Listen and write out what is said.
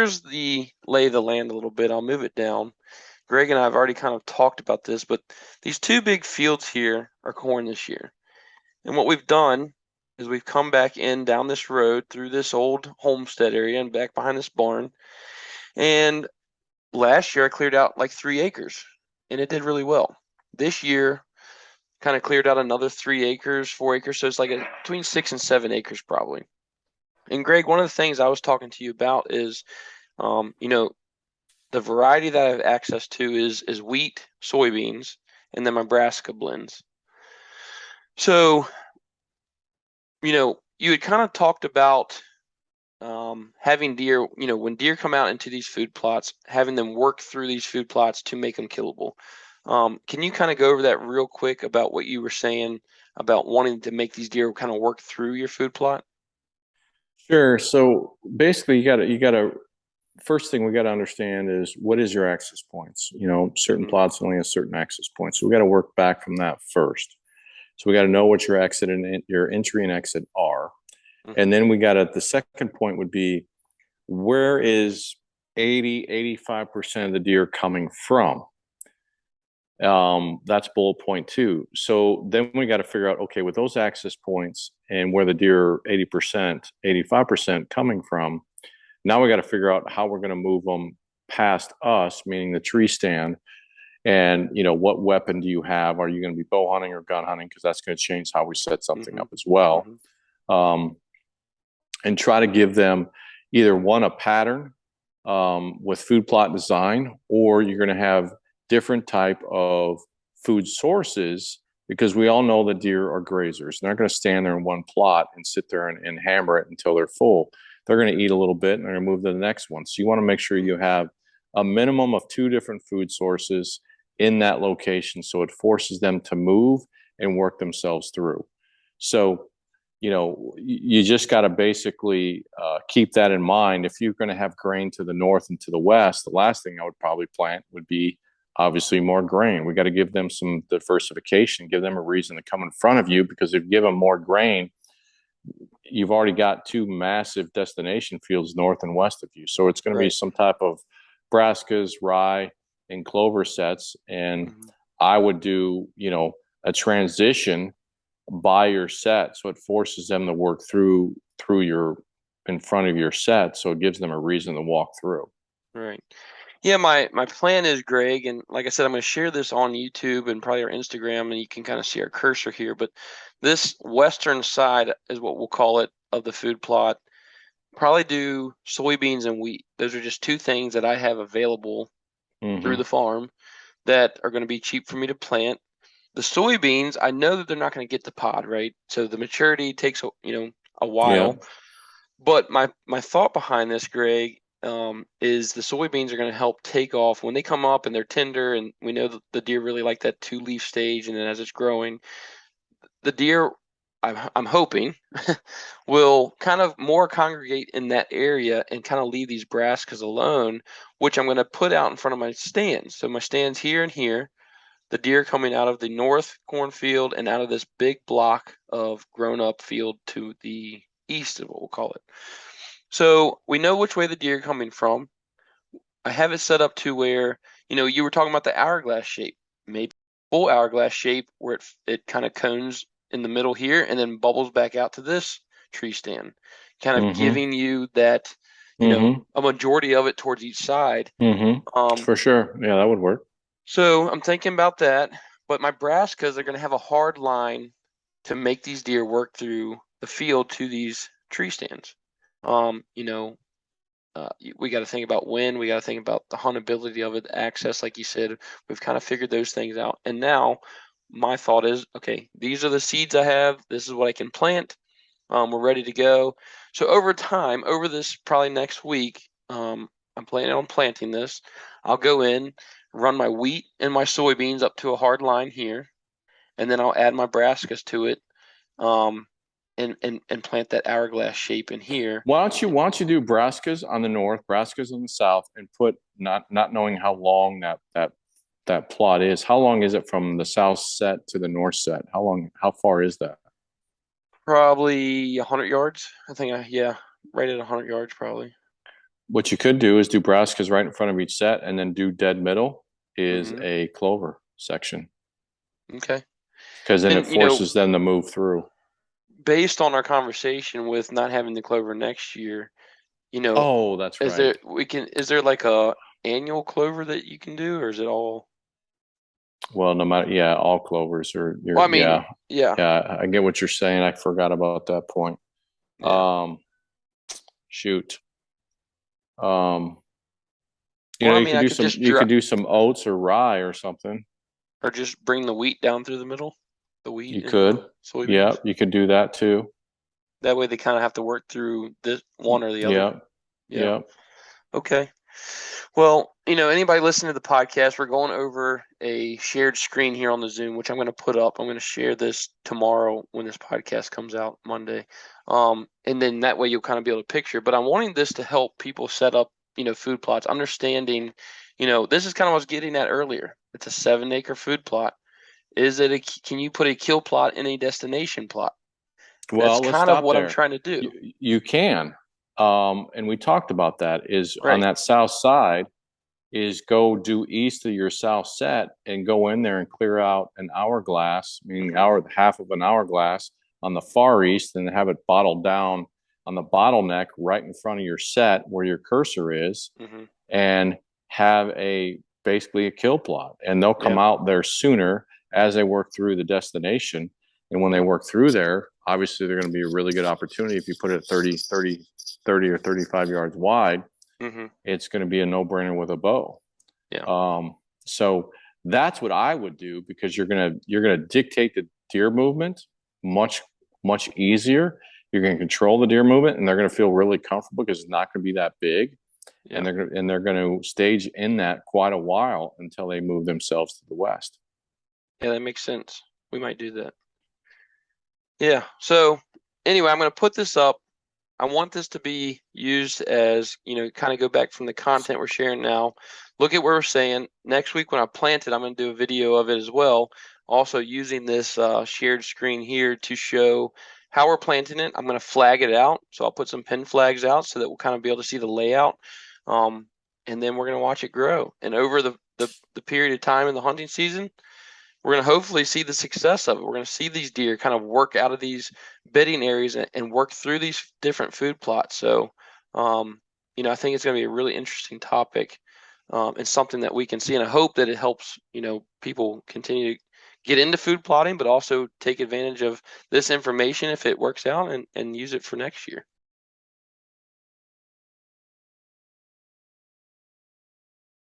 here's the lay of the land a little bit. I'll move it down. Greg and I have already kind of talked about this, but these two big fields here are corn this year. And what we've done is we've come back in down this road through this old homestead area and back behind this barn. And last year I cleared out like 3 acres and it did really well. This year, kind of cleared out another 3 acres, 4 acres. So it's like between 6 and 7 acres probably. And Greg, one of the things I was talking to you about is, you know, the variety that I have access to is wheat, soybeans, and then my brassica blends. So, you had kind of talked about having deer, when deer come out into these food plots, having them work through these food plots to make them killable. Can you kind of go over that real quick about what you were saying about wanting to make these deer kind of work through your food plot? Sure. So basically, you gotta first thing we gotta understand is what is your access points. Certain Hmm. plots only have certain access points, so we got to work back from that first. So we got to know what your exit and your entry and exit are, Hmm. and then we got to. The second point would be where is 85% of the deer coming from. That's bullet point two. So then we got to figure out, okay, with those access points and where the deer 80%, 85% coming from, now we got to figure out how we're going to move them past us, meaning the tree stand. And what weapon do you have? Are you going to be bow hunting or gun hunting? Because that's going to change how we set something Hmm. up as well. Hmm. Um, and try to give them either one a pattern with food plot design, or you're going to have different type of food sources because we all know that deer are grazers. They're not going to stand there in one plot and sit there and hammer it until they're full. They're going to eat a little bit and they're going to move to the next one. So you want to make sure you Hmm. have a minimum of two different food sources in that location so it forces them to move and work themselves through. So you just got to basically keep that in mind. If you're going to have grain to the north and to the west, the last thing I would probably plant would be obviously more grain. We got to give them some diversification, give them a reason to come in front of you, because if you give them more grain, you've already got two massive destination fields north and west of you. So it's going to be Right. some type of brassicas, rye, and clover sets. And Hmm. I would do, a transition by your set, so it forces them to work through your in front of your set, so it gives them a reason to walk through. Right. Yeah, my plan is, Greg, and like I said, I'm going to share this on YouTube and probably our Instagram, and you can kind of see our cursor here. But this western side is what we'll call it of the food plot. Probably do soybeans and wheat. Those are just two things that I have available through Mm-hmm. the farm that are going to be cheap for me to plant. The soybeans, I know that they're not going to get the pod, right? So the maturity takes a Yeah. while. But my thought behind this, Greg, is the soybeans are going to help take off when they come up and they're tender, and we know that the deer really like that two-leaf stage, and then as it's growing, the deer, I'm hoping, will kind of more congregate in that area and kind of leave these brassicas alone, which I'm going to put out in front of my stands. So my stands here and here, the deer coming out of the north cornfield and out of this big block of grown-up field to the east is what we'll call it. So we know which way the deer are coming from. I have it set up to where, you were talking about the hourglass shape, maybe full hourglass shape where it kind of cones in the middle here and then bubbles back out to this tree stand, kind of Mm-hmm. giving you that, Mm-hmm. a majority of it towards each side. Mm-hmm. Um, For sure. Yeah, that would work. so I'm thinking about that, but my brassicas are going to have a hard line to make these deer work through the field to these tree stands. Um, you know, we got to think about when, we got to think about the huntability of it, access, like you said. We've kind of figured those things out. And now my thought is, okay, these are the seeds I have. This is what I can plant. We're ready to go. So over time, over this probably next week, I'm planning on planting this. I'll go in, run my wheat and my soybeans up to a hard line here, and then I'll add my brassicas to it, um, and plant that hourglass shape in here. Why don't you do brassicas on the north, brassicas on the south, and put, not knowing how long that plot is. How long is it from the south set to the north set? How far is that? Probably 100 yards. I think, yeah, right at 100 yards probably. What you could do is do brassicas right in front of each set, and then do dead middle is Mm-hmm. a clover section, Okay. because then it And forces them to move through. based on our conversation with not having the clover next year, you know, Oh, that's right. is there like a annual clover that you can do, or is it all? Well, no matter, yeah, all clovers are, Well, you're, I mean, yeah, yeah, yeah, I get what you're saying. I forgot about that point. yeah. Um, shoot. Um, Or I you mean, could I do could some, just you could do some oats or rye or something. or just bring the wheat down through the middle, the wheat You and could, the soybeans. yeah, you could do that too. That way, they kind of have to work through this one or the other. Yeah, Yeah. yeah. Okay. Well, anybody listening to the podcast, we're going over a shared screen here on the Zoom, which I'm going to put up. I'm going to share this tomorrow when this podcast comes out Monday. And then that way you'll kind of be able to picture. But I'm wanting this to help people set up, food plots, understanding, this is kind of what I was getting at earlier. It's a 7-acre food plot. Can you put a kill plot in a destination plot? That's Well, let's kind of stop what I'm there. trying to do. You can, and we talked about that. Is on Right. that south side, is go due east of your south set and go in there and clear out an hourglass, meaning Hmm. hour half of an hourglass on the far east, and have it bottled down on the bottleneck right in front of your set where your cursor is, Hmm. and have a basically a kill plot, and they'll come Yeah. out there sooner as they work through the destination. And when they Yep. work through there, obviously they're going to be a really good opportunity. If you put it 30 or 35 yards wide, Hmm. it's going to be a no-brainer with a bow. Yeah. So that's what I would do, because you're gonna dictate the deer movement much easier. You're going to control the deer movement, and they're going to feel really comfortable because it's not going to be that big, and Yeah. they're going to stage in that quite a while until they move themselves to the west. Yeah, that makes sense. We might do that. Yeah. So anyway, I'm going to put this up. I want this to be used as, kind of go back from the content we're sharing now. Look at what we're saying. Next week when I plant it, I'm going to do a video of it as well. Also using this shared screen here to show how we're planting it. I'm going to flag it out. So I'll put some pin flags out so that we'll kind of be able to see the layout. Um, and then we're going to watch it grow. And over the period of time in the hunting season, we're going to hopefully see the success of it. We're going to see these deer kind of work out of these bedding areas and work through these different food plots. So, I think it's going to be a really interesting topic, and something that we can see. And I hope that it helps, people continue to get into food plotting, but also take advantage of this information if it works out and use it for next year.